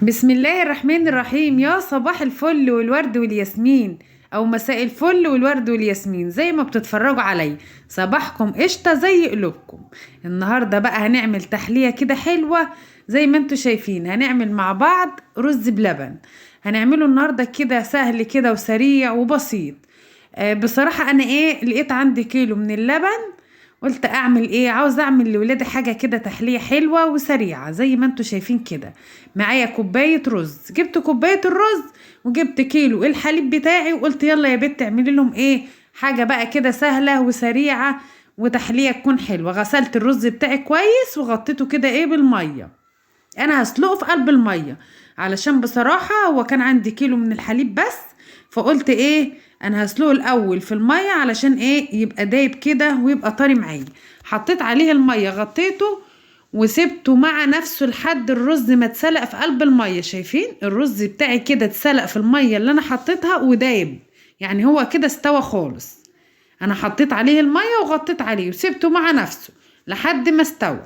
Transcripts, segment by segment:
بسم الله الرحمن الرحيم. يا صباح الفل والورد والياسمين، او مساء الفل والورد والياسمين زي ما بتتفرجوا علي. صباحكم قشطه زي قلوبكم. النهارده بقى هنعمل تحليه كده حلوه زي ما انتوا شايفين. هنعمل مع بعض رز بلبن. هنعمله النهارده كده سهل كده وسريع وبسيط. بصراحه انا لقيت عندي كيلو من اللبن. قلت اعمل عاوز اعمل لولادي حاجه كده تحليه حلوه وسريعه زي ما انتوا شايفين كده. معايا كوبايه رز، جبت كوبايه الرز وجبت كيلو الحليب بتاعي، وقلت يلا يا بنت اعملي لهم حاجه بقى كده سهله وسريعه وتحليه تكون حلوه. غسلت الرز بتاعي كويس وغطيته كده بالميه. انا هسلقه في قلب الميه علشان بصراحه هو كان عندي كيلو من الحليب بس، فقلت انا هسلقه الاول في الميه علشان يبقى دايب كده ويبقى طري معايا. حطيت عليه الميه، غطيته وسبته مع نفسه لحد الرز ما اتسلق في قلب الميه. شايفين الرز بتاعي كده اتسلق في الميه اللي انا حطيتها ودايب، يعني هو كده استوى خالص. انا حطيت عليه الميه وغطيت عليه وسبته مع نفسه لحد ما استوى.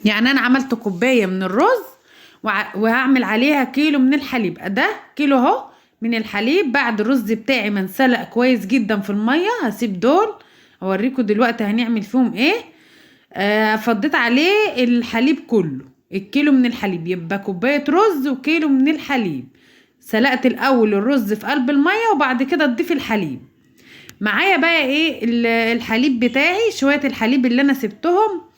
يعني انا عملت كوبايه من الرز وهعمل عليها كيلو من الحليب. ده كيلو اهو من الحليب بعد الرز بتاعي ما انسلق كويس جدا في الميه. هسيب دول اوريكم دلوقتي هنعمل فيهم فضيت عليه الحليب كله. الكيلو من الحليب يبقى كوبايه رز وكيلو من الحليب. سلقت الاول الرز في قلب الميه وبعد كده تضيف الحليب. معايا بقى الحليب بتاعي، شويه الحليب اللي انا سبتهم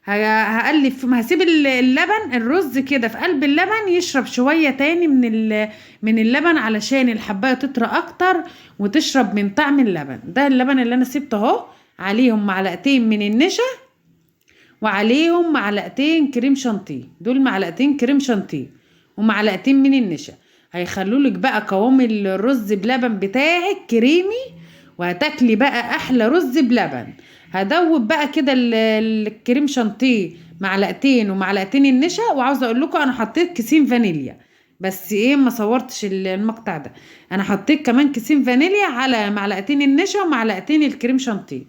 هقلب فيهم. هسيب اللبن الرز كده في قلب اللبن يشرب شوية تاني من اللبن علشان الحباية تطرى اكتر وتشرب من طعم اللبن. ده اللبن اللي انا سبته اهو، عليهم معلقتين من النشا وعليهم معلقتين كريم شانتيه. دول معلقتين كريم شانتيه ومعلقتين من النشا هيخلولك بقى قوام الرز بلبن بتاعك كريمي، وهتاكلي بقى احلى رز بلبن. هدوب بقى كده الكريم شانتيه معلقتين ومعلقتين النشا. وعاوزه اقول لكم انا حطيت كيسين فانيليا، بس ما صورتش المقطع ده. انا حطيت كمان كيسين فانيليا على معلقتين النشا ومعلقتين الكريم شانتيه،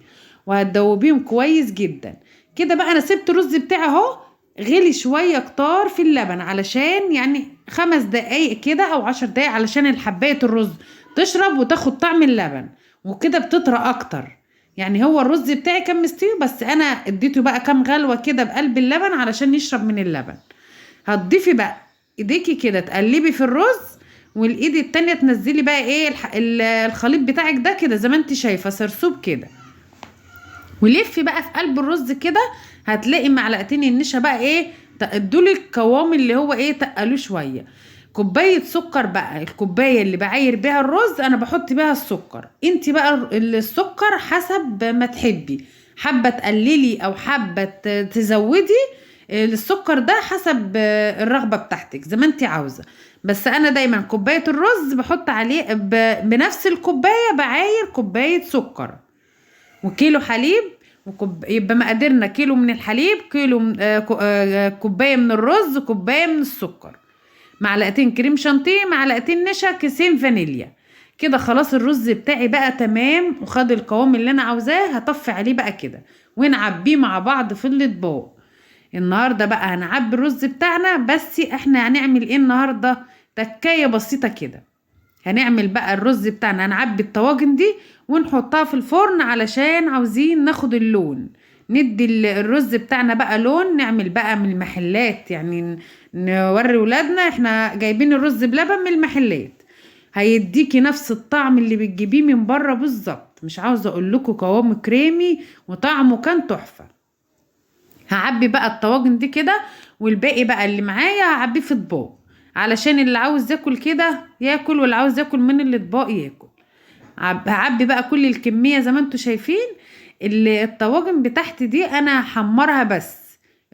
وهتدوبيهم كويس جدا كده. بقى انا سبت الرز بتاعي اهو غلي شويه كتار في اللبن علشان يعني 5 دقايق كده او 10 دقايق علشان الحبايه الرز تشرب وتاخد طعم اللبن وكده بتطرى اكتر. يعني هو الرز بتاعي كان مستوي بس انا اديته بقى كام غلوه كده بقلب اللبن علشان يشرب من اللبن. هتضيفي بقى ايديكي كده تقلبي في الرز، والايد التانية تنزلي بقى الخليط بتاعك ده كده زي ما انت شايفه سرسوب كده، ولفي بقى في قلب الرز كده. هتلاقي معلقتين النشا بقى تقدولي القوام اللي هو تقلوه شويه. كوبايه سكر بقى، الكوبايه اللي بعاير بيها الرز انا بحط بيها السكر. انت بقى السكر حسب ما تحبي، حابه تقللي او حابه تزودي السكر ده حسب الرغبه بتاعتك زي ما انت عاوزه. بس انا دايما كوبايه الرز بحط عليه بنفس الكوبايه بعاير كوبايه سكر وكيلو حليب. يبقى مقاديرنا كيلو من الحليب، كيلو كوبايه من الرز، كوبايه من السكر، معلقتين كريم شانتيه، معلقتين نشا، كيسين فانيليا. كده خلاص الرز بتاعي بقى تمام وخد القوام اللي انا عاوزاه. هطفي عليه بقى كده ونعبيه مع بعض في الاطباق. النهارده بقى هنعبي الرز بتاعنا، بس احنا هنعمل النهارده تكايه بسيطه كده. هنعمل بقى الرز بتاعنا، هنعبي الطواجن دي ونحطها في الفرن علشان عاوزين ناخد اللون. ندي الرز بتاعنا بقى لون، نعمل بقى من المحلات، يعني نوري ولادنا احنا جايبين الرز بلبن من المحلات. هيديكي نفس الطعم اللي بتجيبيه من بره بالظبط. مش عاوزه اقول لكم قوامه كريمي وطعمه كان تحفه. هعبي بقى الطواجن دي كده، والباقي بقى اللي معايا هعبيه في اطباق علشان اللي عاوز ياكل كده ياكل واللي عاوز ياكل من الاطباق ياكل. هعبي بقى كل الكميه زي ما انتوا شايفين. الطواجن بتاعتي دي انا هحمرها بس.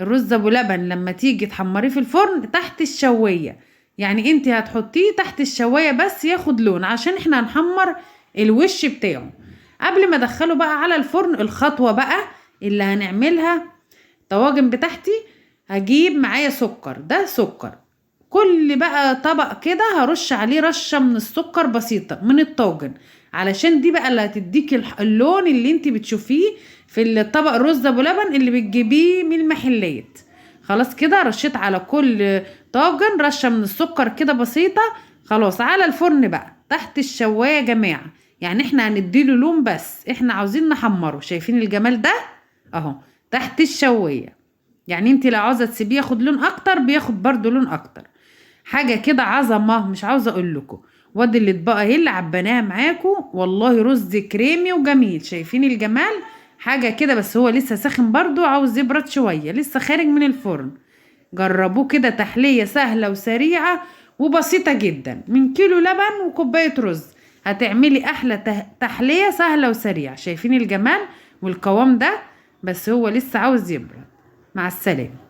الرز ابو لبن لما تيجي تحمريه في الفرن تحت الشوايه، يعني انت هتحطيه تحت الشوايه بس ياخد لون عشان احنا هنحمر الوش بتاعه قبل ما ادخله بقى على الفرن. الخطوه بقى اللي هنعملها الطواجن بتاعتي، هجيب معايا سكر. ده سكر، كل بقى طبق كده هرش عليه رشة من السكر بسيطة من الطاجن علشان دي بقى اللي هتديك اللون اللي انت بتشوفيه في الطبق الرز ابو لبن اللي بتجيبيه من المحلات. خلاص كده رشيت على كل طاجن رشة من السكر كده بسيطة. خلاص على الفرن بقى تحت الشواية يا جماعة. يعني احنا هنديله لون، بس احنا عاوزين نحمره. شايفين الجمال ده اهو تحت الشواية. يعني انت لو عاوزة تسيبيه ياخد لون اكتر بياخد برضو لون اكتر. حاجة كده عظمة مش عاوزة اقول لكم. وادي الاطباق اهي اللي عبناها معاكم، والله رز كريمي وجميل. شايفين الجمال؟ حاجة كده، بس هو لسه ساخن برضو، عاوز يبرد شوية، لسه خارج من الفرن. جربوه كده، تحلية سهلة وسريعة وبسيطة جدا. من كيلو لبن وكوباية رز هتعملي احلى تحلية سهلة وسريعة. شايفين الجمال والقوام ده؟ بس هو لسه عاوز يبرد. مع السلامة.